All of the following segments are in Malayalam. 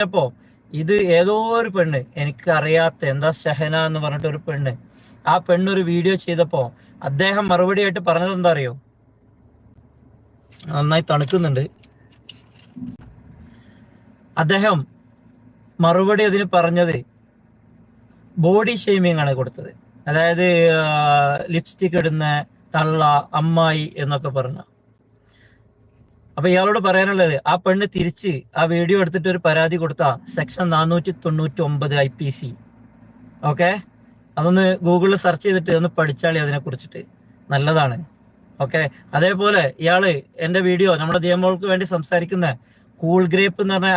അപ്പോ ഇത് ഏതോ ഒരു പെണ്ണ്, എനിക്ക് അറിയാത്ത എന്താ ഷഹന എന്ന് പറഞ്ഞിട്ട് ഒരു പെണ്ണ്, ആ പെണ്ണൊരു വീഡിയോ ചെയ്തപ്പോ അദ്ദേഹം മറുപടിയായിട്ട് പറഞ്ഞത് എന്താ അറിയോ? നന്നായി തണുക്കുന്നുണ്ട്. അദ്ദേഹം മറുപടി അതിന് പറഞ്ഞത് ബോഡി ഷെയ്മിങ് ആണ് കൊടുത്തത്. അതായത് ലിപ്സ്റ്റിക് ഇടുന്ന തള്ള, അമ്മായി എന്നൊക്കെ പറഞ്ഞു. അപ്പൊ ഇയാളോട് പറയാനുള്ളത്, ആ പെണ്ണ് തിരിച്ച് ആ വീഡിയോ എടുത്തിട്ട് ഒരു പരാതി കൊടുത്ത സെക്ഷൻ 499 IPC. ഓക്കെ, അതൊന്ന് ഗൂഗിളിൽ സെർച്ച് ചെയ്തിട്ട് ഒന്ന് പഠിച്ചാളി അതിനെ കുറിച്ചിട്ട്, നല്ലതാണ്. ഓക്കെ, അതേപോലെ ഇയാള് എന്റെ വീഡിയോ നമ്മുടെ ദിയമോൾക്ക് വേണ്ടി സംസാരിക്കുന്ന കൂൾ ഗ്രേപ്പ് എന്ന് പറഞ്ഞ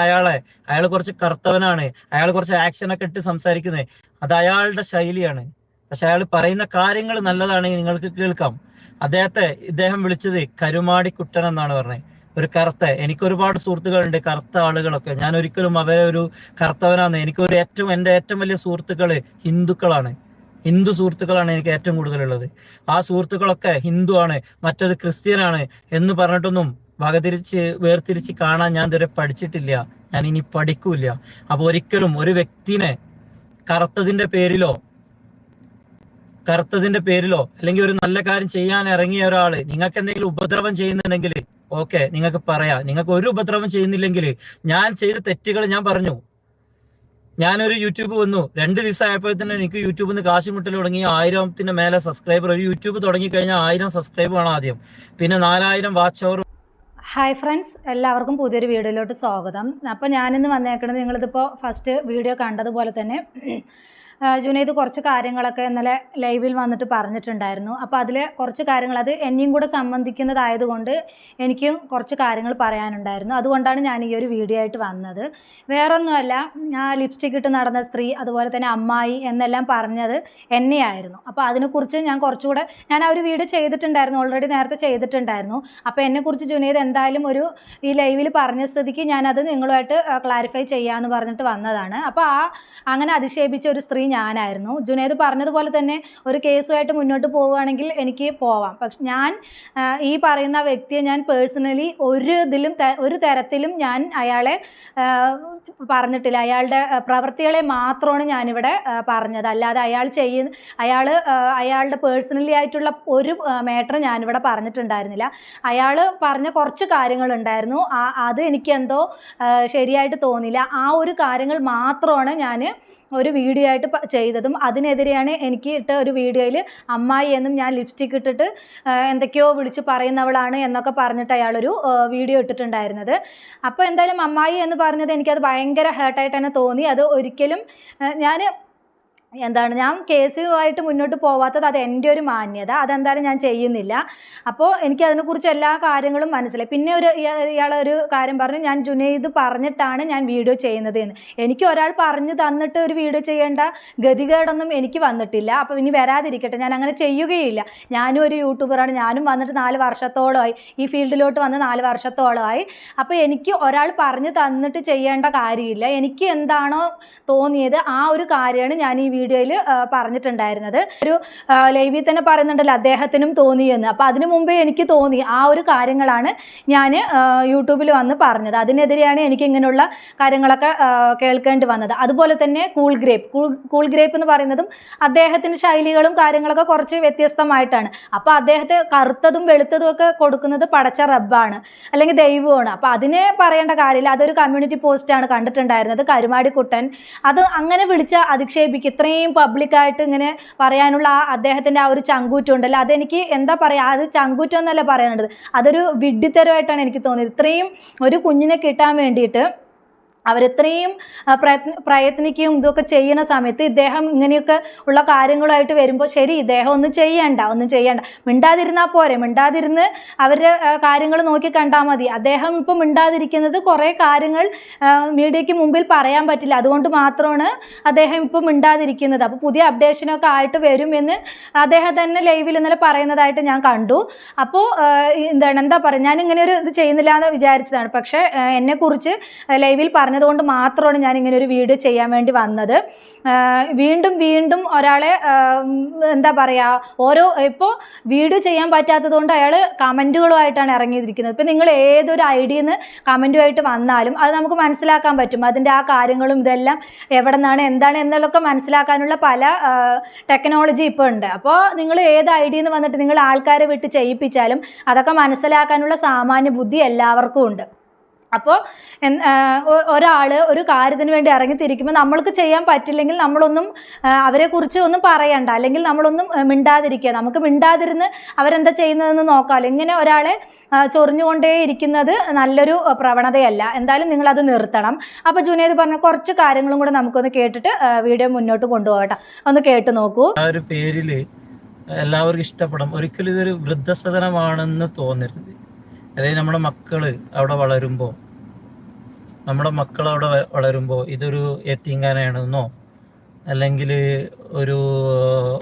അയാൾ കുറച്ച് കറുത്തവനാണ്, അയാൾ കുറച്ച് ആക്ഷനൊക്കെ ഇട്ട് സംസാരിക്കുന്നത്, അത് അയാളുടെ ശൈലിയാണ്. പക്ഷെ അയാൾ പറയുന്ന കാര്യങ്ങൾ നല്ലതാണെങ്കിൽ നിങ്ങൾക്ക് കേൾക്കാം. ഇദ്ദേഹം വിളിച്ചത് കരുമാടി കുട്ടൻ എന്നാണ് പറഞ്ഞത്. ഒരു കറുത്ത, എനിക്ക് ഒരുപാട് സുഹൃത്തുക്കളുണ്ട് കറുത്ത ആളുകളൊക്കെ. ഞാൻ ഒരിക്കലും അവരെ ഒരു കറുത്തവനാണ്. എൻ്റെ ഏറ്റവും വലിയ സുഹൃത്തുക്കള് ഹിന്ദു സുഹൃത്തുക്കളാണ് എനിക്ക് ഏറ്റവും കൂടുതലുള്ളത്. ആ സുഹൃത്തുക്കളൊക്കെ ഹിന്ദു ആണ്, മറ്റത് ക്രിസ്ത്യനാണ് എന്ന് പറഞ്ഞിട്ടൊന്നും വേർതിരിച്ച് കാണാൻ ഞാൻ ഇതുവരെ പഠിച്ചിട്ടില്ല, ഞാൻ ഇനി പഠിക്കൂല. അപ്പൊ ഒരിക്കലും ഒരു വ്യക്തിനെ കറുത്തതിന്റെ പേരിലോ അല്ലെങ്കിൽ ഒരു നല്ല കാര്യം ചെയ്യാൻ ഇറങ്ങിയ ഒരാള് നിങ്ങൾക്ക് എന്തെങ്കിലും ഉപദ്രവം ചെയ്യുന്നുണ്ടെങ്കിൽ ഓക്കെ, നിങ്ങൾക്ക് പറയാം. നിങ്ങൾക്ക് ഒരു ഉപദ്രവം ചെയ്യുന്നില്ലെങ്കിൽ, ഞാൻ ചെയ്ത തെറ്റുകൾ ഞാൻ പറഞ്ഞു. ഞാനൊരു യൂട്യൂബ് വന്നു 2 ദിവസം ആയപ്പോഴത്തന്നെ എനിക്ക് യൂട്യൂബിൽ നിന്ന് കാശ് മുട്ടൽ തുടങ്ങി. 1000-ത്തിന് മേലെ സബ്സ്ക്രൈബർ. ഒരു യൂട്യൂബ് തുടങ്ങി കഴിഞ്ഞാൽ 1000 സബ്സ്ക്രൈബ് വേണം ആദ്യം, പിന്നെ 4000 വാച്ച് അവർ. ഹായ് ഫ്രണ്ട്സ്, എല്ലാവർക്കും പുതിയൊരു വീഡിയോയിലോട്ട് സ്വാഗതം. അപ്പോൾ ഞാനിന്ന് വന്നേക്കുന്നത്, നിങ്ങളിതിപ്പോൾ ഫസ്റ്റ് വീഡിയോ കണ്ടതുപോലെ തന്നെ ജുനൈദ് കുറച്ച് കാര്യങ്ങളൊക്കെ ഇന്നലെ ലൈവിൽ വന്നിട്ട് പറഞ്ഞിട്ടുണ്ടായിരുന്നു. അപ്പോൾ അതിൽ കുറച്ച് കാര്യങ്ങൾ, അത് എന്നെയും കൂടെ സംബന്ധിക്കുന്നതായതുകൊണ്ട് എനിക്കും കുറച്ച് കാര്യങ്ങൾ പറയാനുണ്ടായിരുന്നു. അതുകൊണ്ടാണ് ഞാൻ ഈ ഒരു വീഡിയോ ആയിട്ട് വന്നത്. വേറൊന്നുമല്ല, ലിപ്സ്റ്റിക് ഇട്ട് നടന്ന സ്ത്രീ, അതുപോലെ തന്നെ അമ്മായി എന്നെല്ലാം പറഞ്ഞത് എന്നെയായിരുന്നു. അപ്പോൾ അതിനെക്കുറിച്ച് ഞാൻ ആ ഒരു വീഡിയോ ചെയ്തിട്ടുണ്ടായിരുന്നു, ഓൾറെഡി നേരത്തെ ചെയ്തിട്ടുണ്ടായിരുന്നു. അപ്പോൾ എന്നെക്കുറിച്ച് ജുനൈദ് എന്തായാലും ഈ ലൈവിൽ പറഞ്ഞ സ്ഥിതിക്ക് ഞാനത് നിങ്ങളുമായിട്ട് ക്ലാരിഫൈ ചെയ്യാമെന്ന് പറഞ്ഞിട്ട് വന്നതാണ്. അപ്പോൾ അങ്ങനെ അധിക്ഷേപിച്ച ഒരു സ്ത്രീ ഞാനായിരുന്നു. ജുനൈദ് പറഞ്ഞതുപോലെ തന്നെ ഒരു കേസുമായിട്ട് മുന്നോട്ട് പോവുകയാണെങ്കിൽ എനിക്ക് പോവാം. പക്ഷെ ഞാൻ ഈ പറയുന്ന വ്യക്തിയെ ഞാൻ പേഴ്സണലി ഒരു തരത്തിലും ഞാൻ അയാളെ പറഞ്ഞിട്ടില്ല. അയാളുടെ പ്രവൃത്തികളെ മാത്രമാണ് ഞാനിവിടെ പറഞ്ഞത്. അല്ലാതെ അയാളുടെ പേഴ്സണലി ആയിട്ടുള്ള ഒരു മാറ്റർ ഞാനിവിടെ പറഞ്ഞിട്ടുണ്ടായിരുന്നില്ല. അയാൾ പറഞ്ഞ കുറച്ച് കാര്യങ്ങളുണ്ടായിരുന്നു, അത് എനിക്കെന്തോ ശരിയായിട്ട് തോന്നിയില്ല. ആ ഒരു കാര്യങ്ങൾ മാത്രമാണ് ഞാൻ ഒരു വീഡിയോ ആയിട്ട് ചെയ്തതും. അതിനെതിരെയാണ് എനിക്ക് ഇട്ട ഒരു വീഡിയോയിൽ അമ്മായി എന്നും ഞാൻ ലിപ്സ്റ്റിക് ഇട്ടിട്ട് എന്തൊക്കെയോ വിളിച്ച് പറയുന്നവളാണ് എന്നൊക്കെ പറഞ്ഞിട്ട് അയാളൊരു വീഡിയോ ഇട്ടിട്ടുണ്ടായിരുന്നത്. അപ്പോൾ എന്തായാലും അമ്മായി എന്ന് പറഞ്ഞത് എനിക്കത് ഭയങ്കര ഹേർട്ടായിട്ട് തന്നെ തോന്നി. അത് ഒരിക്കലും ഞാൻ കേസുമായിട്ട് മുന്നോട്ട് പോവാത്തത് അത് എൻ്റെ ഒരു മാന്യത, അതെന്തായാലും ഞാൻ ചെയ്യുന്നില്ല. അപ്പോൾ എനിക്ക് അതിനെക്കുറിച്ച് എല്ലാ കാര്യങ്ങളും മനസ്സിലായി. പിന്നെ ഇയാളൊരു കാര്യം പറഞ്ഞു, ഞാൻ ജുനൈദ് പറഞ്ഞിട്ടാണ് ഞാൻ വീഡിയോ ചെയ്യുന്നത് എന്ന്. എനിക്ക് ഒരാൾ പറഞ്ഞു തന്നിട്ട് ഒരു വീഡിയോ ചെയ്യേണ്ട ഗതികേടൊന്നും എനിക്ക് വന്നിട്ടില്ല. അപ്പോൾ ഇനി വരാതിരിക്കട്ടെ, ഞാൻ അങ്ങനെ ചെയ്യുകയില്ല. ഞാനും ഒരു യൂട്യൂബറാണ്, ഞാനും വന്നിട്ട് 4 വർഷത്തോളമായി, ഈ ഫീൽഡിലോട്ട് വന്ന് 4 വർഷത്തോളമായി. അപ്പോൾ എനിക്ക് ഒരാൾ പറഞ്ഞു തന്നിട്ട് ചെയ്യേണ്ട കാര്യമില്ല. എനിക്ക് എന്താണോ തോന്നിയത് ആ ഒരു കാര്യമാണ് ഞാൻ ഈ വീഡിയോയിൽ പറഞ്ഞിട്ടുണ്ടായിരുന്നത്. ഒരു ലൈവിൽ തന്നെ പറയുന്നുണ്ടല്ലോ അദ്ദേഹത്തിനും തോന്നിയെന്ന്. അപ്പോൾ അതിനു മുമ്പേ എനിക്ക് തോന്നി. ആ ഒരു കാര്യങ്ങളാണ് ഞാൻ യൂട്യൂബിൽ വന്ന് പറഞ്ഞത്. അതിനെതിരെയാണ് എനിക്ക് ഇങ്ങനെയുള്ള കാര്യങ്ങളൊക്കെ കേൾക്കേണ്ടി വന്നത്. അതുപോലെ തന്നെ കൂൾ ഗ്രേപ്പ് എന്ന് പറയുന്നതും അദ്ദേഹത്തിൻ്റെ ശൈലികളും കാര്യങ്ങളൊക്കെ കുറച്ച് വ്യത്യസ്തമായിട്ടാണ്. അപ്പോൾ അദ്ദേഹത്തെ കറുത്തതും വെളുത്തതും ഒക്കെ കൊടുക്കുന്നത് പടച്ച റബ്ബാണ്, അല്ലെങ്കിൽ ദൈവമാണ്. അപ്പോൾ അതിനെ പറയേണ്ട കാര്യമില്ല. അതൊരു കമ്മ്യൂണിറ്റി പോസ്റ്റാണ് കണ്ടിട്ടുണ്ടായിരുന്നത്, കരുമാടി കുട്ടൻ. അത് അങ്ങനെ വിളിച്ച അധിക്ഷേപിക്കും, ഇത്രയും പബ്ലിക്കായിട്ട് ഇങ്ങനെ പറയാനുള്ള അദ്ദേഹത്തിൻ്റെ ആ ഒരു ചങ്കൂറ്റുണ്ടല്ലോ, അതെനിക്ക് എന്താ പറയുക, അത് ചങ്കൂറ്റം എന്നല്ല പറയാനുള്ളത്, അതൊരു വിഡ്ഢിത്തരമായിട്ടാണ് എനിക്ക് തോന്നിയത്. ഇത്രയും ഒരു കുഞ്ഞിനെ കിട്ടാൻ വേണ്ടിയിട്ട് അവരെത്രയും പ്രയത്നിക്കുകയും ഇതൊക്കെ ചെയ്യുന്ന സമയത്ത് ഇദ്ദേഹം ഇങ്ങനെയൊക്കെ ഉള്ള കാര്യങ്ങളായിട്ട് വരുമ്പോൾ, ശരി, ഇദ്ദേഹം ഒന്നും ചെയ്യണ്ട, മിണ്ടാതിരുന്നാൽ പോരെ, മിണ്ടാതിരുന്ന് അവരുടെ കാര്യങ്ങൾ നോക്കി കണ്ടാൽ മതി. അദ്ദേഹം ഇപ്പം മിണ്ടാതിരിക്കുന്നത് കുറേ കാര്യങ്ങൾ മീഡിയയ്ക്ക് മുമ്പിൽ പറയാൻ പറ്റില്ല, അതുകൊണ്ട് മാത്രമാണ് അദ്ദേഹം ഇപ്പം മിണ്ടാതിരിക്കുന്നത്. അപ്പോൾ പുതിയ അപ്ഡേഷനൊക്കെ ആയിട്ട് വരും എന്ന് അദ്ദേഹം തന്നെ ലൈവിൽ ഇന്നലെ പറയുന്നതായിട്ട് ഞാൻ കണ്ടു. അപ്പോൾ എന്താ പറയുക, ഞാനിങ്ങനെ ഒരു ഇത് ചെയ്യുന്നില്ല എന്ന് വിചാരിച്ചതാണ്. പക്ഷേ എന്നെക്കുറിച്ച് ലൈവിൽ പറഞ്ഞതുകൊണ്ട് മാത്രമാണ് ഞാൻ ഇങ്ങനെ ഒരു വീഡിയോ ചെയ്യാൻ വേണ്ടി വന്നത്. വീണ്ടും വീണ്ടും ഒരാളെ എന്താ പറയുക, ഇപ്പോൾ വീഡിയോ ചെയ്യാൻ പറ്റാത്തത് കൊണ്ട് അയാൾ കമൻറ്റുകളുമായിട്ടാണ് ഇറങ്ങിയിരിക്കുന്നത്. ഇപ്പം നിങ്ങൾ ഏതൊരു ഐഡിയിൽ നിന്ന് കമൻറ്റുമായിട്ട് വന്നാലും അത് നമുക്ക് മനസ്സിലാക്കാൻ പറ്റും. അതിൻ്റെ ആ കാര്യങ്ങളും ഇതെല്ലാം എവിടെ നിന്നാണ് എന്താണ് എന്നുള്ളതൊക്കെ മനസ്സിലാക്കാനുള്ള പല ടെക്നോളജി ഇപ്പോൾ ഉണ്ട്. അപ്പോൾ നിങ്ങൾ ഏത് ഐഡിയിൽ നിന്ന് വന്നിട്ട് നിങ്ങൾ ആൾക്കാരെ വിട്ട് ചെയ്യിപ്പിച്ചാലും അതൊക്കെ മനസ്സിലാക്കാനുള്ള സാമാന്യ ബുദ്ധി എല്ലാവർക്കും ഉണ്ട്. അപ്പോൾ ഒരാൾ ഒരു കാര്യത്തിന് വേണ്ടി ഇറങ്ങിത്തിരിക്കുമ്പോൾ നമ്മൾക്ക് ചെയ്യാൻ പറ്റില്ലെങ്കിൽ നമ്മളൊന്നും അവരെക്കുറിച്ച് ഒന്നും പറയണ്ട, അല്ലെങ്കിൽ നമ്മളൊന്നും മിണ്ടാതിരിക്കുക. നമുക്ക് മിണ്ടാതിരുന്ന് അവരെന്താ ചെയ്യുന്നതെന്ന് നോക്കാമല്ലോ. ഇങ്ങനെ ഒരാളെ ചൊറിഞ്ഞുകൊണ്ടേ ഇരിക്കുന്നത് നല്ലൊരു പ്രവണതയല്ല. എന്തായാലും നിങ്ങളത് നിർത്തണം. അപ്പോൾ ജുനൈദ് പറഞ്ഞ കുറച്ച് കാര്യങ്ങളും കൂടെ നമുക്കൊന്ന് കേട്ടിട്ട് വീഡിയോ മുന്നോട്ട് കൊണ്ടുപോകട്ടെ. ഒന്ന് കേട്ട് നോക്കൂ. ആ ഒരു പേരില് എല്ലാവർക്കും ഇഷ്ടപ്പെടും. ഒരിക്കലും ഇതൊരു വൃദ്ധസദനമാണെന്ന് തോന്നരുത്. അല്ലെങ്കിൽ നമ്മുടെ മക്കള് അവിടെ വളരുമ്പോൾ ഇതൊരു യത്തീംഖാനയാണെന്നോ അല്ലെങ്കിൽ ഒരു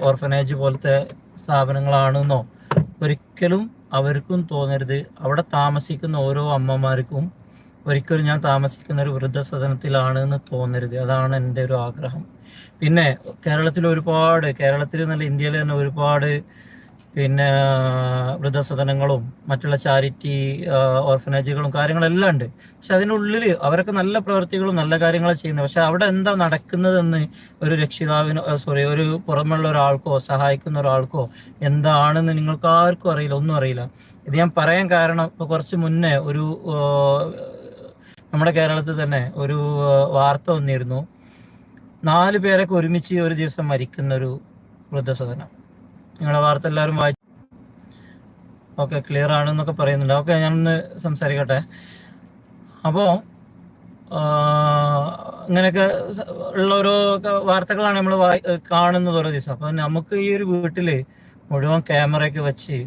ഓർഫനേജ് പോലത്തെ സ്ഥാപനങ്ങളാണെന്നോ ഒരിക്കലും അവർക്കും തോന്നരുത്. അവിടെ താമസിക്കുന്ന ഓരോ അമ്മമാർക്കും ഒരിക്കലും ഞാൻ താമസിക്കുന്ന ഒരു വൃദ്ധസദനത്തിലാണെന്ന് തോന്നരുത്. അതാണ് എൻ്റെ ഒരു ആഗ്രഹം. പിന്നെ കേരളത്തിൽ നല്ല ഇന്ത്യയിൽ തന്നെ ഒരുപാട് പിന്നെ വൃദ്ധസദനങ്ങളും മറ്റുള്ള ചാരിറ്റി ഓർഫനേജുകളും കാര്യങ്ങളെല്ലാം ഉണ്ട്. പക്ഷെ അതിനുള്ളിൽ അവരൊക്കെ നല്ല പ്രവൃത്തികളും നല്ല കാര്യങ്ങളും ചെയ്യുന്നത്. പക്ഷെ അവിടെ എന്താ നടക്കുന്നതെന്ന് ഒരു ഒരു പുറമുള്ള ഒരാൾക്കോ സഹായിക്കുന്ന ഒരാൾക്കോ എന്താണെന്ന് നിങ്ങൾക്ക് ആർക്കും അറിയില്ല, ഒന്നും അറിയില്ല. ഇത് ഞാൻ പറയാൻ കാരണം, ഇപ്പോൾ കുറച്ച് മുന്നേ നമ്മുടെ കേരളത്തിൽ തന്നെ ഒരു വാർത്ത വന്നിരുന്നു. 4 പേരൊക്കെ ഒരുമിച്ച് ഒരു ദിവസം മരിക്കുന്ന ഒരു വൃദ്ധസദനം. നിങ്ങളെ വാർത്ത എല്ലാവരും വായിച്ചു? ഓക്കെ, ക്ലിയർ ആണെന്നൊക്കെ പറയുന്നുണ്ട്. ഓക്കെ, ഞാനൊന്ന് സംസാരിക്കട്ടെ. അപ്പോൾ ഇങ്ങനെയൊക്കെ ഉള്ള ഓരോ വാർത്തകളാണ് നമ്മൾ കാണുന്നത് ഓരോ ദിവസം. അപ്പോൾ നമുക്ക് ഈ ഒരു വീട്ടിൽ മുഴുവൻ ക്യാമറയൊക്കെ വെച്ച്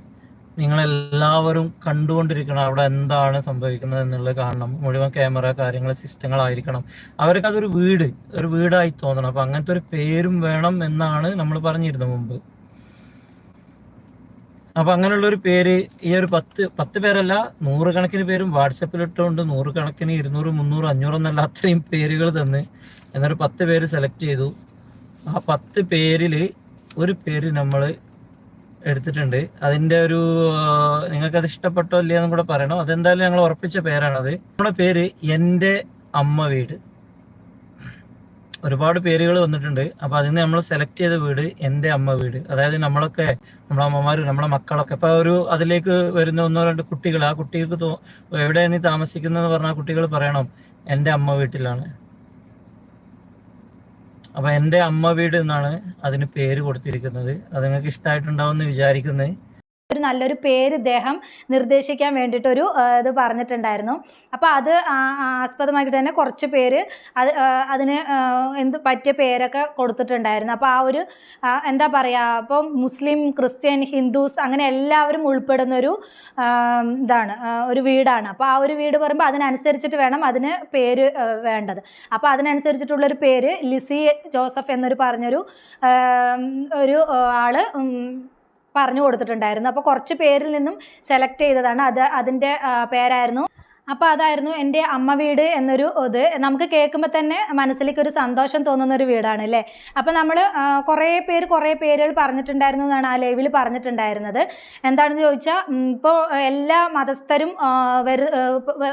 നിങ്ങളെല്ലാവരും കണ്ടുകൊണ്ടിരിക്കണം അവിടെ എന്താണ് സംഭവിക്കുന്നത് എന്നുള്ളത് കാണണം. മുഴുവൻ ക്യാമറ കാര്യങ്ങൾ സിസ്റ്റങ്ങളായിരിക്കണം. അവർക്ക് അതൊരു വീടായി തോന്നണം. അപ്പം അങ്ങനത്തെ ഒരു പേരും വേണം എന്നാണ് നമ്മൾ പറഞ്ഞിരുന്നത് മുമ്പ്. അപ്പം അങ്ങനെയുള്ളൊരു പേര്, ഈ ഒരു 10 പേരല്ല 100 കണക്കിന് പേരും വാട്സപ്പിലിട്ടുകൊണ്ട് 100 കണക്കിന് 200, 300, 500 എന്നല്ല അത്രയും പേരുകൾ തന്ന് എന്നൊരു 10 പേര് സെലക്ട് ചെയ്തു. ആ 10 പേരിൽ ഒരു പേര് നമ്മൾ എടുത്തിട്ടുണ്ട്. അതിൻ്റെ നിങ്ങൾക്കത് ഇഷ്ടപ്പെട്ടോ ഇല്ലയെന്നും കൂടെ പറയണം. അതെന്തായാലും ഞങ്ങൾ ഉറപ്പിച്ച പേരാണത്. നമ്മുടെ പേര് എൻ്റെ അമ്മ വീട്. ഒരുപാട് പേരുകൾ വന്നിട്ടുണ്ട്. അപ്പോൾ അതിൽ നിന്ന് നമ്മൾ സെലക്ട് ചെയ്ത വീട് എൻ്റെ അമ്മ വീട്. അതായത് നമ്മളെ അമ്മമാർ, നമ്മളെ മക്കളൊക്കെ ഇപ്പോൾ അതിലേക്ക് വരുന്ന 1-2 കുട്ടികൾ, ആ കുട്ടികൾക്ക് എവിടെയാണ് നീ താമസിക്കുന്നതെന്ന് പറഞ്ഞാൽ കുട്ടികൾ പറയണം എൻ്റെ അമ്മ വീട്ടിലാണ്. അപ്പോൾ എൻ്റെ അമ്മ വീട് എന്നാണ് അതിന് പേര് കൊടുത്തിരിക്കുന്നത്. അത് നിങ്ങൾക്ക് ഇഷ്ടമായിട്ടുണ്ടാവും എന്ന് വിചാരിക്കുന്നത്. ഒരു നല്ലൊരു പേര് ഇദ്ദേഹം നിർദ്ദേശിക്കാൻ വേണ്ടിയിട്ടൊരു ഇത് പറഞ്ഞിട്ടുണ്ടായിരുന്നു. അപ്പോൾ അത് ആസ്പദമാക്കിയിട്ട് തന്നെ കുറച്ച് പേര് അതിന് പറ്റിയ പേരൊക്കെ കൊടുത്തിട്ടുണ്ടായിരുന്നു. അപ്പോൾ ആ ഒരു എന്താ പറയുക, അപ്പോൾ മുസ്ലിം, ക്രിസ്ത്യൻ, ഹിന്ദുസ് അങ്ങനെ എല്ലാവരും ഉൾപ്പെടുന്നൊരു ഒരു വീടാണ്. അപ്പോൾ ആ ഒരു വീട് പറയുമ്പോൾ അതിനനുസരിച്ചിട്ട് വേണം അതിന് പേര് വേണ്ടത്. അപ്പോൾ അതിനനുസരിച്ചിട്ടുള്ളൊരു പേര് ലിസി ജോസഫ് എന്നൊരു പറഞ്ഞൊരു ആള് പറഞ്ഞു കൊടുത്തിട്ടുണ്ടായിരുന്നു. അപ്പോൾ കുറച്ച് പേരിൽ നിന്നും സെലക്ട് ചെയ്തതാണ് അതിൻ്റെ പേരായിരുന്നു. അപ്പോൾ അതായിരുന്നു എൻ്റെ അമ്മ വീട് എന്നൊരു ഇത്. നമുക്ക് കേൾക്കുമ്പോൾ തന്നെ മനസ്സിലേക്ക് ഒരു സന്തോഷം തോന്നുന്ന ഒരു വീടാണ് അല്ലേ. അപ്പോൾ നമ്മൾ കുറേ പേരുകൾ പറഞ്ഞിട്ടുണ്ടായിരുന്നു എന്നാണ് ആ ലൈവിൽ പറഞ്ഞിട്ടുണ്ടായിരുന്നത്. എന്താണെന്ന് ചോദിച്ചാൽ ഇപ്പോൾ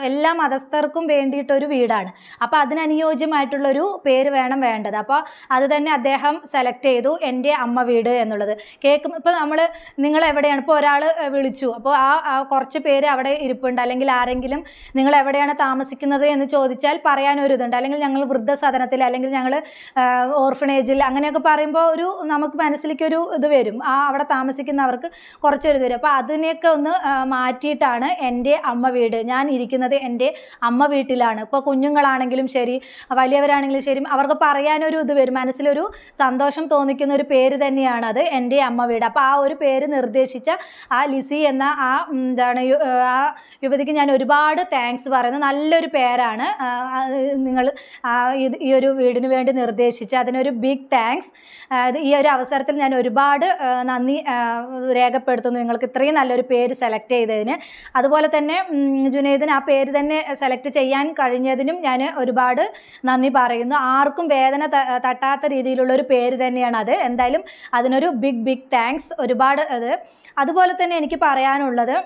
എല്ലാ മതസ്ഥർക്കും വേണ്ടിയിട്ടൊരു വീടാണ്. അപ്പോൾ അതിനനുയോജ്യമായിട്ടുള്ളൊരു പേര് വേണ്ടത്. അപ്പോൾ അത് തന്നെ അദ്ദേഹം സെലക്ട് ചെയ്തു, എൻ്റെ അമ്മ വീട് എന്നുള്ളത്. കേൾക്കുമ്പോൾ ഇപ്പോൾ നിങ്ങൾ എവിടെയാണ്, ഇപ്പോൾ ഒരാൾ വിളിച്ചു, അപ്പോൾ ആ കുറച്ച് പേര് അവിടെ ഇരിപ്പുണ്ട്, അല്ലെങ്കിൽ ആരെങ്കിലും നിങ്ങൾ എവിടെയാണ് താമസിക്കുന്നത് എന്ന് ചോദിച്ചാൽ പറയാനൊരു ഇതുണ്ട്. അല്ലെങ്കിൽ ഞങ്ങൾ വൃദ്ധസദനത്തിൽ, അല്ലെങ്കിൽ ഞങ്ങൾ ഓർഫനേജിൽ, അങ്ങനെയൊക്കെ പറയുമ്പോൾ നമുക്ക് മനസ്സിലേക്കൊരു ഇത് വരും. അവിടെ താമസിക്കുന്നവർക്ക് കുറച്ചൊരു ഇത് വരും. അപ്പോൾ അതിനെയൊക്കെ ഒന്ന് മാറ്റിയിട്ടാണ് എൻ്റെ അമ്മ വീട്, ഞാൻ ഇരിക്കുന്നത് എൻ്റെ അമ്മ വീട്ടിലാണ്. ഇപ്പോൾ കുഞ്ഞുങ്ങളാണെങ്കിലും ശരി, വലിയവരാണെങ്കിലും ശരി, അവർക്ക് പറയാനൊരു ഇത് വരും, മനസ്സിലൊരു സന്തോഷം തോന്നിക്കുന്ന ഒരു പേര് തന്നെയാണ് അത്, എൻ്റെ അമ്മ വീട്. അപ്പോൾ ആ ഒരു പേര് നിർദ്ദേശിച്ച ആ ലിസി എന്ന ആ യുവതിക്ക് ഞാൻ ഒരുപാട് താങ്ക്സ് പറയുന്നു. നല്ലൊരു പേരാണ് നിങ്ങൾ ഈ ഒരു വീടിന് വേണ്ടി നിർദ്ദേശിച്ച്, അതിനൊരു ബിഗ് താങ്ക്സ്. ഈ ഒരു അവസരത്തിൽ ഞാൻ ഒരുപാട് നന്ദി രേഖപ്പെടുത്തുന്നു നിങ്ങൾക്ക് ഇത്രയും നല്ലൊരു പേര് സെലക്ട് ചെയ്തതിന്. അതുപോലെ തന്നെ ജുനൈദിന് ആ പേര് തന്നെ സെലക്ട് ചെയ്യാൻ കഴിഞ്ഞതിനും ഞാൻ ഒരുപാട് നന്ദി പറയുന്നു. ആർക്കും വേദന തട്ടാത്ത രീതിയിലുള്ള ഒരു പേര് തന്നെയാണ് അത്. എന്തായാലും അതിനൊരു ബിഗ് താങ്ക്സ്. ഒരുപാട് അതുപോലെ തന്നെ എനിക്ക് പറയാനുള്ളത്,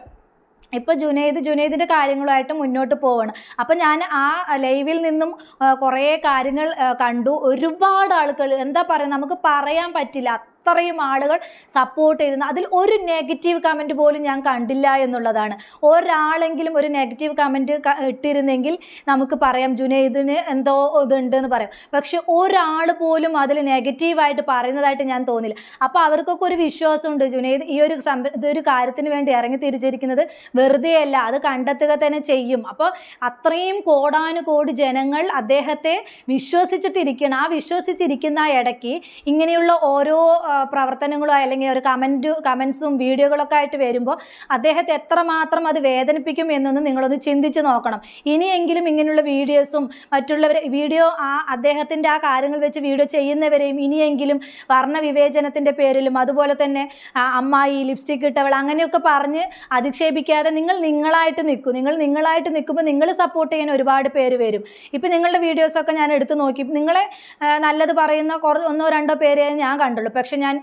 ഇപ്പോൾ ജുനൈദിൻ്റെ കാര്യങ്ങളുമായിട്ട് മുന്നോട്ട് പോവാണ്. അപ്പം ഞാൻ ആ ലൈവിൽ നിന്നും കുറേ കാര്യങ്ങൾ കണ്ടു. ഒരുപാട് ആളുകൾ എന്താ പറയുക, നമുക്ക് പറയാൻ പറ്റില്ല, അത്രയും ആളുകൾ സപ്പോർട്ട് ചെയ്തിരുന്നു. അതിൽ ഒരു നെഗറ്റീവ് കമൻറ്റ് പോലും ഞാൻ കണ്ടില്ല എന്നുള്ളതാണ്. ഒരാളെങ്കിലും ഒരു നെഗറ്റീവ് കമൻറ്റ് ഇട്ടിരുന്നെങ്കിൽ നമുക്ക് പറയാം ജുനൈദിന് എന്തോ ഇതുണ്ടെന്ന് പറയാം. പക്ഷെ ഒരാൾ പോലും അതിൽ നെഗറ്റീവായിട്ട് പറയുന്നതായിട്ട് ഞാൻ തോന്നില്ല. അപ്പോൾ അവർക്കൊക്കെ ഒരു വിശ്വാസമുണ്ട്, ജുനൈദ് ഈ ഇതൊരു കാര്യത്തിന് വേണ്ടി ഇറങ്ങി തിരിച്ചിരിക്കുന്നത് വെറുതെയല്ല, അത് കണ്ടെത്തുക തന്നെ ചെയ്യും. അപ്പോൾ അത്രയും കോടാനുകോടി ജനങ്ങൾ അദ്ദേഹത്തെ വിശ്വസിച്ചിട്ടിരിക്കണം. ആ വിശ്വസിച്ചിരിക്കുന്ന ഇടയ്ക്ക് ഇങ്ങനെയുള്ള ഓരോ പ്രവർത്തനങ്ങളോ അല്ലെങ്കിൽ ഒരു കമൻസും വീഡിയോകളൊക്കെ ആയിട്ട് വരുമ്പോൾ അദ്ദേഹത്തെ എത്രമാത്രം അത് വേദനിപ്പിക്കും എന്നൊന്ന് നിങ്ങളൊന്ന് ചിന്തിച്ച് നോക്കണം. ഇനിയെങ്കിലും ഇങ്ങനെയുള്ള വീഡിയോസും മറ്റുള്ളവരെ അദ്ദേഹത്തിൻ്റെ ആ കാര്യങ്ങൾ വെച്ച് വീഡിയോ ചെയ്യുന്നവരെയും ഇനിയെങ്കിലും വർണ്ണവിവേചനത്തിൻ്റെ പേരിലും അതുപോലെ തന്നെ അമ്മായി, ലിപ്സ്റ്റിക് ഇട്ടവൾ അങ്ങനെയൊക്കെ പറഞ്ഞ് അധിക്ഷേപിക്കാതെ നിങ്ങളായിട്ട് നിൽക്കും. നിങ്ങളായിട്ട് നിൽക്കുമ്പോൾ നിങ്ങൾ സപ്പോർട്ട് ചെയ്യാൻ ഒരുപാട് പേര് വരും. ഇപ്പം നിങ്ങളുടെ വീഡിയോസൊക്കെ ഞാൻ എടുത്ത് നോക്കി, നിങ്ങളെ നല്ലത് പറയുന്ന ഒന്നോ രണ്ടോ പേരെ ഞാൻ കണ്ടുള്ളൂ. പക്ഷെ ഞാൻ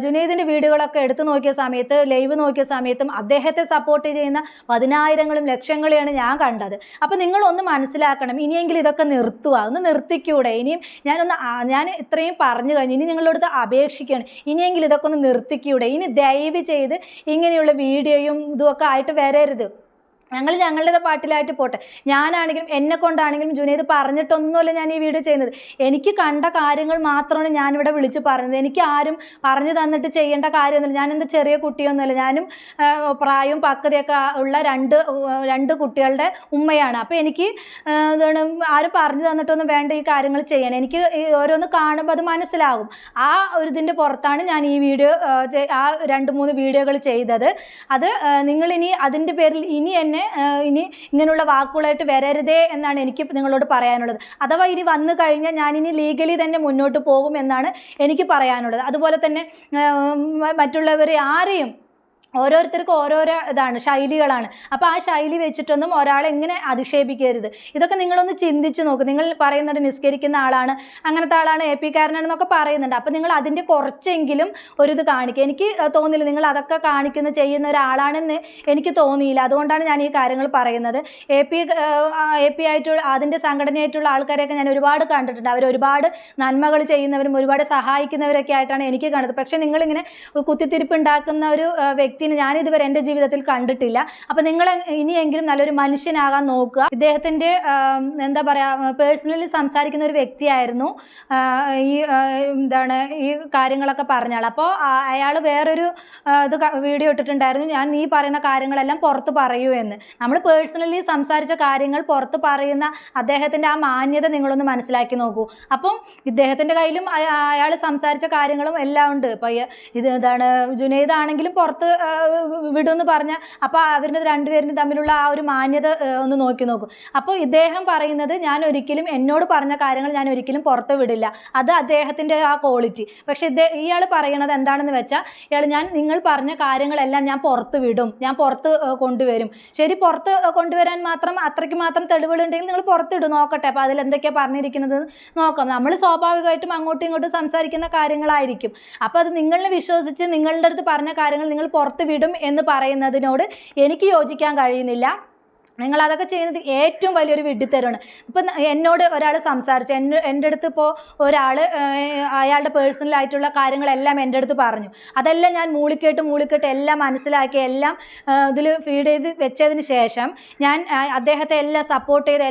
ജുനൈദിൻ്റെ വീഡിയോകളൊക്കെ എടുത്തു നോക്കിയ സമയത്ത്, ലൈവ് നോക്കിയ സമയത്തും അദ്ദേഹത്തെ സപ്പോർട്ട് ചെയ്യുന്ന പതിനായിരങ്ങളും ലക്ഷങ്ങളെയാണ് ഞാൻ കണ്ടത്. അപ്പോൾ നിങ്ങളൊന്ന് മനസ്സിലാക്കണം, ഇനിയെങ്കിലും ഇതൊക്കെ നിർത്തുക, ഒന്ന് നിർത്തിക്കൂടെ? ഇനിയും ഞാൻ ഇത്രയും പറഞ്ഞു കഴിഞ്ഞു, ഇനി നിങ്ങളോട് അപേക്ഷിക്കുകയാണ്, ഇനിയെങ്കിലും ഇതൊക്കെ ഒന്ന് നിർത്തിക്കൂടെ? ഇനി ദയവ് ചെയ്ത് ഇങ്ങനെയുള്ള വീഡിയോയും ഇതുമൊക്കെ ആയിട്ട് വരരുത്. ഞങ്ങളുടെ പാട്ടിലായിട്ട് പോട്ടെ. ഞാനാണെങ്കിലും എന്നെ കൊണ്ടാണെങ്കിലും ജുനൈദ് പറഞ്ഞിട്ടൊന്നുമല്ല ഞാൻ ഈ വീഡിയോ ചെയ്യുന്നത്. എനിക്ക് കണ്ട കാര്യങ്ങൾ മാത്രമാണ് ഞാനിവിടെ വിളിച്ച് പറഞ്ഞത്. എനിക്ക് ആരും പറഞ്ഞു തന്നിട്ട് ചെയ്യേണ്ട കാര്യമൊന്നുമില്ല. ഞാനെന്താ ചെറിയ കുട്ടിയൊന്നുമല്ല. ഞാനും പ്രായവും പക്വതയൊക്കെ ഉള്ള രണ്ട് കുട്ടികളുടെ ഉമ്മയാണ്. അപ്പോൾ എനിക്ക് ആരും പറഞ്ഞു തന്നിട്ടൊന്നും വേണ്ട ഈ കാര്യങ്ങൾ ചെയ്യാൻ. എനിക്ക് ഓരോന്ന് കാണുമ്പോൾ അത് മനസ്സിലാകും. ആ ഒരു ഇതിൻ്റെ പുറത്താണ് ഞാൻ ഈ വീഡിയോ ആ 2-3 വീഡിയോകൾ ചെയ്തത്. അത് നിങ്ങളിനി അതിൻ്റെ പേരിൽ ഇനി ഇങ്ങനെയുള്ള വാക്കുകളായിട്ട് വരരുതേ എന്നാണ് എനിക്ക് നിങ്ങളോട് പറയാനുള്ളത്. അഥവാ ഇനി വന്നു കഴിഞ്ഞാൽ ഞാനിനി ലീഗലി തന്നെ മുന്നോട്ട് പോകും എന്നാണ് എനിക്ക് പറയാനുള്ളത്. അതുപോലെ തന്നെ മറ്റുള്ളവരെ ആരെയും ഓരോരുത്തർക്കും ഓരോരോ ഇതാണ്, ശൈലികളാണ്. അപ്പോൾ ആ ശൈലി വെച്ചിട്ടൊന്നും ഒരാളെ എങ്ങനെ അധിക്ഷേപിക്കരുത്. ഇതൊക്കെ നിങ്ങളൊന്ന് ചിന്തിച്ച് നോക്ക്. നിങ്ങൾ പറയുന്നുണ്ട് നിസ്കരിക്കുന്ന ആളാണ്, അങ്ങനത്തെ ആളാണ്, AP കാരനാണെന്നൊക്കെ പറയുന്നുണ്ട്. അപ്പോൾ നിങ്ങൾ അതിൻ്റെ കുറച്ചെങ്കിലും ഒരിത് കാണിക്കുക. എനിക്ക് തോന്നിയില്ല നിങ്ങൾ അതൊക്കെ ചെയ്യുന്ന ഒരാളാണെന്ന് എനിക്ക് തോന്നിയില്ല. അതുകൊണ്ടാണ് ഞാൻ ഈ കാര്യങ്ങൾ പറയുന്നത്. AP ആയിട്ടുള്ള അതിൻ്റെ സംഘടനയായിട്ടുള്ള ആൾക്കാരെയൊക്കെ ഞാൻ ഒരുപാട് കണ്ടിട്ടുണ്ട്. അവർ ഒരുപാട് നന്മകൾ ചെയ്യുന്നവരും ഒരുപാട് സഹായിക്കുന്നവരൊക്കെ ആയിട്ടാണ് എനിക്ക് കണ്ടത്. പക്ഷേ നിങ്ങളിങ്ങനെ കുത്തിത്തിരിപ്പ് ഉണ്ടാക്കുന്ന ഒരു വ്യക്തി ഞാനിതുവരെ എൻ്റെ ജീവിതത്തിൽ കണ്ടിട്ടില്ല. അപ്പം നിങ്ങൾ ഇനിയെങ്കിലും നല്ലൊരു മനുഷ്യനാകാൻ നോക്കുക. ഇദ്ദേഹത്തിൻ്റെ എന്താ പറയുക, പേഴ്സണലി സംസാരിക്കുന്ന ഒരു വ്യക്തിയായിരുന്നു ഈ കാര്യങ്ങളൊക്കെ പറഞ്ഞാൽ. അപ്പോൾ അയാൾ വേറൊരു വീഡിയോ ഇട്ടിട്ടുണ്ടായിരുന്നു, നീ പറയുന്ന കാര്യങ്ങളെല്ലാം പുറത്ത് പറയൂ എന്ന്. നമ്മൾ പേഴ്സണലി സംസാരിച്ച കാര്യങ്ങൾ പുറത്ത് പറയുന്ന അദ്ദേഹത്തിൻ്റെ ആ മാന്യത നിങ്ങളൊന്ന് മനസ്സിലാക്കി നോക്കൂ. അപ്പം ഇദ്ദേഹത്തിൻ്റെ കയ്യിലും അയാൾ സംസാരിച്ച കാര്യങ്ങളും എല്ലാം ഉണ്ട്. ഇപ്പോൾ ജുനൈദ് ആണെങ്കിലും പുറത്ത് വിടുമെന്ന് പറഞ്ഞാൽ അപ്പോൾ അവരുടെ രണ്ടുപേരും തമ്മിലുള്ള ആ ഒരു മാന്യത ഒന്ന് നോക്കൂ. അപ്പോൾ ഇദ്ദേഹം പറയുന്നത് എന്നോട് പറഞ്ഞ കാര്യങ്ങൾ ഞാൻ ഒരിക്കലും പുറത്ത് വിടില്ല, അത് അദ്ദേഹത്തിൻ്റെ ആ ക്വാളിറ്റി. പക്ഷേ ഇയാൾ പറയണത് എന്താണെന്ന് വെച്ചാൽ നിങ്ങൾ പറഞ്ഞ കാര്യങ്ങളെല്ലാം ഞാൻ പുറത്ത് വിടും, ഞാൻ പുറത്ത് കൊണ്ടുവരും. ശരി, പുറത്ത് കൊണ്ടുവരാൻ അത്രയ്ക്ക് മാത്രം തെളിവുകളുണ്ടെങ്കിൽ നിങ്ങൾ പുറത്തിടും, നോക്കട്ടെ. അപ്പോൾ അതിലെന്തൊക്കെയാണ് പറഞ്ഞിരിക്കുന്നത് നോക്കാം. നമ്മൾ സ്വാഭാവികമായിട്ടും അങ്ങോട്ടും ഇങ്ങോട്ടും സംസാരിക്കുന്ന കാര്യങ്ങളായിരിക്കും. അപ്പോൾ അത് നിങ്ങളെ വിശ്വസിച്ച് നിങ്ങളുടെ അടുത്ത് പറഞ്ഞ കാര്യങ്ങൾ നിങ്ങൾ പുറത്ത് വിടും എന്ന് പറയുന്നതിനോട് എനിക്ക് യോജിക്കാൻ കഴിയുന്നില്ല. നിങ്ങൾ അതൊക്കെ ചെയ്യുന്നത് ഏറ്റവും വലിയൊരു വിഡ്ഢിത്തരമാണ്. ഇപ്പം എന്നോട് ഒരാൾ സംസാരിച്ചു, എൻ്റെ അടുത്ത് ഇപ്പോൾ ഒരാൾ അയാളുടെ പേഴ്സണലായിട്ടുള്ള കാര്യങ്ങളെല്ലാം എൻ്റെ അടുത്ത് പറഞ്ഞു. അതെല്ലാം ഞാൻ മൂളിക്കേട്ട് എല്ലാം മനസ്സിലാക്കി എല്ലാം ഇതിൽ ഫീഡ് ചെയ്ത് വെച്ചതിന് ശേഷം ഞാൻ അദ്ദേഹത്തെ എല്ലാം സപ്പോർട്ട് ചെയ്ത്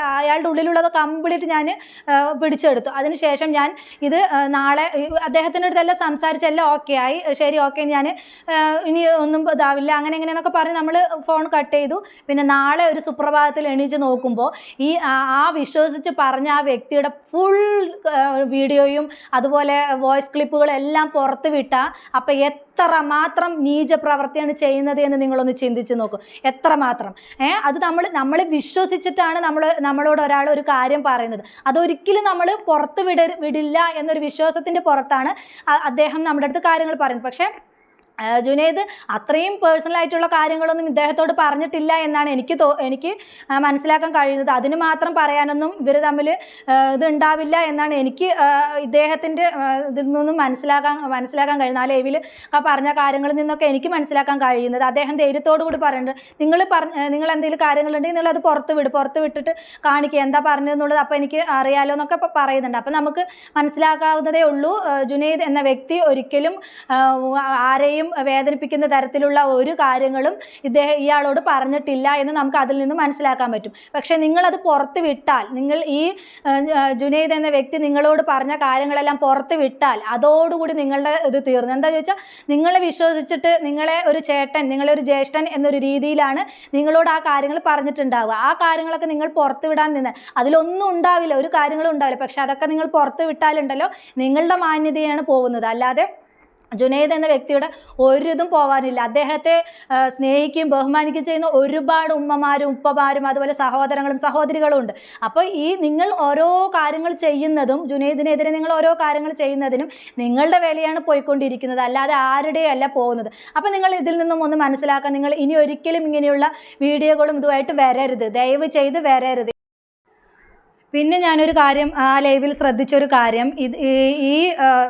അയാളുടെ ഉള്ളിലുള്ളത് കംപ്ലീറ്റ് ഞാൻ പിടിച്ചെടുത്തു. അതിനുശേഷം ഞാൻ ഇത് നാളെ അദ്ദേഹത്തിൻ്റെ അടുത്തെല്ലാം സംസാരിച്ച് എല്ലാം ഓക്കെ ആയി. ശരി, ഓക്കെ, ഞാൻ ഇനി ഒന്നും ഇതാവില്ല അങ്ങനെ എങ്ങനെയെന്നൊക്കെ പറഞ്ഞ് നമ്മൾ ഫോൺ കട്ട് ചെയ്തു. പിന്നെ പിന്നെ നാളെ ഒരു സുപ്രഭാതത്തിൽ എണീച്ച് നോക്കുമ്പോൾ ആ വിശ്വസിച്ച് പറഞ്ഞ ആ വ്യക്തിയുടെ ഫുൾ വീഡിയോയും അതുപോലെ വോയിസ് ക്ലിപ്പുകളും എല്ലാം പുറത്ത് വിട്ടാൽ അപ്പം എത്ര മാത്രം നീച പ്രവൃത്തിയാണ് ചെയ്യുന്നത് എന്ന് നിങ്ങളൊന്ന് ചിന്തിച്ച് നോക്കും. എത്രമാത്രം അത് നമ്മളെ വിശ്വസിച്ചിട്ടാണ് നമ്മളോട് ഒരാൾ ഒരു കാര്യം പറയുന്നത്. അതൊരിക്കലും നമ്മൾ പുറത്ത് വിടില്ല എന്നൊരു വിശ്വാസത്തിൻ്റെ പുറത്താണ് അദ്ദേഹം നമ്മുടെ അടുത്ത് കാര്യങ്ങൾ പറയുന്നത്. പക്ഷേ ജുനൈദ് അത്രയും പേഴ്സണലായിട്ടുള്ള കാര്യങ്ങളൊന്നും ഇദ്ദേഹത്തോട് പറഞ്ഞിട്ടില്ല എന്നാണ് എനിക്ക് മനസ്സിലാക്കാൻ കഴിയുന്നത്. അതിന് മാത്രം പറയാനൊന്നും ഇവർ തമ്മിൽ ഇത് ഉണ്ടാവില്ല എന്നാണ് എനിക്ക് ഇദ്ദേഹത്തിൻ്റെ ഇതിൽ നിന്നും മനസ്സിലാക്കാൻ കഴിയുന്നത്. ആ ലൈവിൽ പറഞ്ഞ കാര്യങ്ങളിൽ നിന്നൊക്കെ എനിക്ക് മനസ്സിലാക്കാൻ കഴിയുന്നത്. അദ്ദേഹം ധൈര്യത്തോടു കൂടി പറയുന്നുണ്ട്, നിങ്ങൾ എന്തെങ്കിലും കാര്യങ്ങളുണ്ടെങ്കിൽ നിങ്ങളത് പുറത്ത് വിട്ടിട്ട് കാണിക്കുക, എന്താ പറഞ്ഞതെന്നുള്ളത് അപ്പോൾ എനിക്ക് അറിയാലോ എന്നൊക്കെ പറയുന്നുണ്ട്. അപ്പം നമുക്ക് മനസ്സിലാക്കാവുന്നതേ ഉള്ളൂ, ജുനൈദ് എന്ന വ്യക്തി ഒരിക്കലും ആരെയും വേദനിപ്പിക്കുന്ന തരത്തിലുള്ള ഒരു കാര്യങ്ങളും ഇയാളോട് പറഞ്ഞിട്ടില്ല എന്ന് നമുക്ക് അതിൽ നിന്ന് മനസ്സിലാക്കാൻ പറ്റും. പക്ഷെ നിങ്ങളത് പുറത്ത് വിട്ടാൽ, നിങ്ങൾ ഈ ജുനൈദ് എന്ന വ്യക്തി നിങ്ങളോട് പറഞ്ഞ കാര്യങ്ങളെല്ലാം പുറത്ത് വിട്ടാൽ അതോടുകൂടി നിങ്ങളുടെ ഇത് തീർന്നു. എന്താ ചോദിച്ചാൽ, നിങ്ങളെ വിശ്വസിച്ചിട്ട് നിങ്ങളെ ഒരു ചേട്ടൻ, നിങ്ങളെ ഒരു ജ്യേഷ്ഠൻ എന്നൊരു രീതിയിലാണ് നിങ്ങളോട് ആ കാര്യങ്ങൾ പറഞ്ഞിട്ടുണ്ടാവുക. ആ കാര്യങ്ങളൊക്കെ നിങ്ങൾ പുറത്ത് വിടാൻ നിന്ന് അതിലൊന്നും ഉണ്ടാവില്ല, ഒരു കാര്യങ്ങളും ഉണ്ടാവില്ല. പക്ഷെ അതൊക്കെ നിങ്ങൾ പുറത്ത് വിട്ടാലുണ്ടല്ലോ നിങ്ങളുടെ മാന്യതയാണ് പോകുന്നത്. അല്ലാതെ ജുനൈദ് എന്ന വ്യക്തിയുടെ ഒരിതും പോകാനില്ല. അദ്ദേഹത്തെ സ്നേഹിക്കുകയും ബഹുമാനിക്കുകയും ചെയ്യുന്ന ഒരുപാട് ഉമ്മമാരും ഉപ്പമാരും അതുപോലെ സഹോദരങ്ങളും സഹോദരികളും ഉണ്ട്. അപ്പോൾ നിങ്ങൾ ഓരോ കാര്യങ്ങൾ ചെയ്യുന്നതും, ജുനൈദിനെതിരെ നിങ്ങൾ ഓരോ കാര്യങ്ങൾ ചെയ്യുന്നതിനും നിങ്ങളുടെ വിലയാണ് പോയിക്കൊണ്ടിരിക്കുന്നത്, അല്ലാതെ ആരുടെയും അല്ല പോകുന്നത്. അപ്പോൾ നിങ്ങൾ ഇതിൽ നിന്നും ഒന്ന് മനസ്സിലാക്കാൻ, നിങ്ങൾ ഇനി ഒരിക്കലും ഇങ്ങനെയുള്ള വീഡിയോകളും ഇതുമായിട്ട് വരരുത്, ദയവ് ചെയ്ത് വരരുത്. പിന്നെ ഞാനൊരു കാര്യം ആ ലൈവിൽ ശ്രദ്ധിച്ചൊരു കാര്യം, ഈ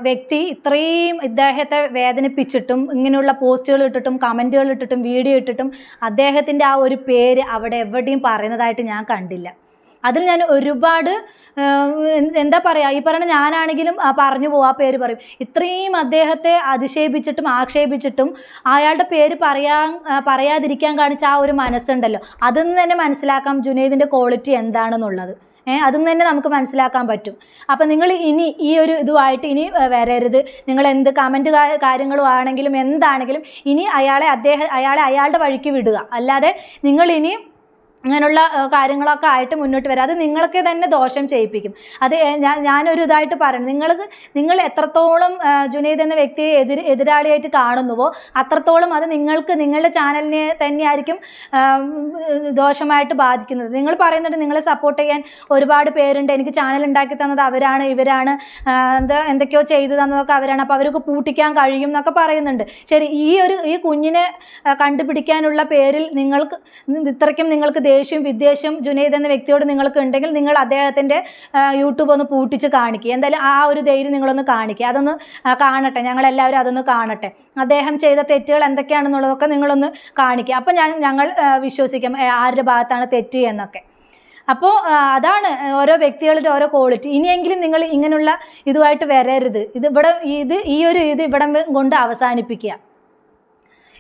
വ്യക്തി ഇത്രയും ഇദ്ദേഹത്തെ വേദനിപ്പിച്ചിട്ടും ഇങ്ങനെയുള്ള പോസ്റ്റുകൾ ഇട്ടിട്ടും കമൻറ്റുകൾ ഇട്ടിട്ടും വീഡിയോ ഇട്ടിട്ടും അദ്ദേഹത്തിൻ്റെ ആ ഒരു പേര് അവിടെ എവിടെയും പറയുന്നതായിട്ട് ഞാൻ കണ്ടില്ല. അതിൽ ഞാൻ ഒരുപാട് എന്താ പറയുക, ഈ പറഞ്ഞ ഞാനാണെങ്കിലും പറഞ്ഞു പോകും, ആ പേര് പറയും. ഇത്രയും അദ്ദേഹത്തെ അധിക്ഷേപിച്ചിട്ടും ആക്ഷേപിച്ചിട്ടും അയാളുടെ പേര് പറയാതിരിക്കാൻ കാണിച്ച ആ ഒരു മനസ്സുണ്ടല്ലോ, അതിൽ നിന്ന് തന്നെ മനസ്സിലാക്കാം ജുനൈദിൻ്റെ ക്വാളിറ്റി എന്താണെന്നുള്ളത്. അതിൽ തന്നെ നമുക്ക് മനസ്സിലാക്കാൻ പറ്റും. അപ്പം നിങ്ങൾ ഇനി ഈ ഒരു ഇതുമായിട്ട് ഇനി വരരുത്. നിങ്ങൾ എന്ത് കമൻറ്റ് കാര്യങ്ങളും ആണെങ്കിലും എന്താണെങ്കിലും ഇനി അയാളെ അയാളുടെ വഴിക്ക് വിടുക. അല്ലാതെ നിങ്ങളിനി അങ്ങനെയുള്ള കാര്യങ്ങളൊക്കെ ആയിട്ട് മുന്നോട്ട് വരാം. അത് നിങ്ങൾക്ക് തന്നെ ദോഷം ചെയ്യിപ്പിക്കും. അത് ഞാനൊരു ഇതായിട്ട് പറയുന്നത്, നിങ്ങൾ എത്രത്തോളം ജുനൈദ് എന്ന വ്യക്തിയെ എതിരാളിയായിട്ട് കാണുന്നുവോ അത്രത്തോളം അത് നിങ്ങളുടെ ചാനലിനെ തന്നെയായിരിക്കും ദോഷമായിട്ട് ബാധിക്കുന്നത്. നിങ്ങൾ പറയുന്നുണ്ട് നിങ്ങളെ സപ്പോർട്ട് ചെയ്യാൻ ഒരുപാട് പേരുണ്ട്, എനിക്ക് ചാനൽ ഉണ്ടാക്കി തന്നത് അവരാണ്, ഇവരാണ്, എന്തൊക്കെയോ ചെയ്തു തന്നതൊക്കെ അവരാണ്, അപ്പോൾ അവർക്ക് പൂട്ടിക്കാൻ കഴിയും എന്നൊക്കെ പറയുന്നുണ്ട്. ശരി, ഈ കുഞ്ഞിനെ കണ്ടുപിടിക്കാനുള്ള പേരിൽ ഇത്രയ്ക്കും നിങ്ങൾക്ക് ദേഷ്യം വിദ്വേഷം ജുനൈദ് എന്ന വ്യക്തിയോട് നിങ്ങൾക്ക് ഉണ്ടെങ്കിൽ നിങ്ങൾ അദ്ദേഹത്തിൻ്റെ യൂട്യൂബ് ഒന്ന് പൂട്ടിച്ച് കാണിക്കുക. എന്തായാലും ആ ഒരു ധൈര്യം നിങ്ങളൊന്ന് കാണിക്കുക. അതൊന്ന് കാണട്ടെ, ഞങ്ങളെല്ലാവരും അതൊന്ന് കാണട്ടെ. അദ്ദേഹം ചെയ്ത തെറ്റുകൾ എന്തൊക്കെയാണെന്നുള്ളതൊക്കെ നിങ്ങളൊന്ന് കാണിക്കുക. അപ്പം ഞങ്ങൾ വിശ്വസിക്കും ആരുടെ ഭാഗത്താണ് തെറ്റ് എന്നൊക്കെ. അപ്പോൾ അതാണ് ഓരോ വ്യക്തികളുടെ ഓരോ ക്വാളിറ്റി. ഇനിയെങ്കിലും നിങ്ങൾ ഇങ്ങനെയുള്ള ഇതുമായിട്ട് വരരുത്. ഇവിടം കൊണ്ട് അവസാനിപ്പിക്കുക.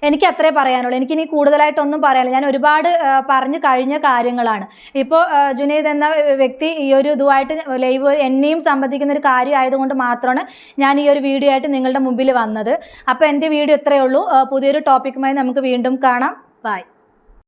എനിക്ക് അത്രേ പറയാനുള്ളൂ. എനിക്കിനി കൂടുതലായിട്ടൊന്നും പറയാനില്ല. ഞാൻ ഒരുപാട് പറഞ്ഞു കഴിഞ്ഞ കാര്യങ്ങളാണ്. ഇപ്പോൾ ജുനൈദ് എന്ന വ്യക്തി ഈ ഒരു ഇതുമായിട്ട് ലൈവ് എന്നെയും സംബന്ധിക്കുന്ന ഒരു കാര്യം ആയതുകൊണ്ട് മാത്രമാണ് ഞാൻ ഈ ഒരു വീഡിയോ ആയിട്ട് നിങ്ങളുടെ മുമ്പിൽ വന്നത്. അപ്പോൾ എൻ്റെ വീഡിയോ ഇത്രയേ ഉള്ളൂ. പുതിയൊരു ടോപ്പിക്കുമായി നമുക്ക് വീണ്ടും കാണാം. ബൈ.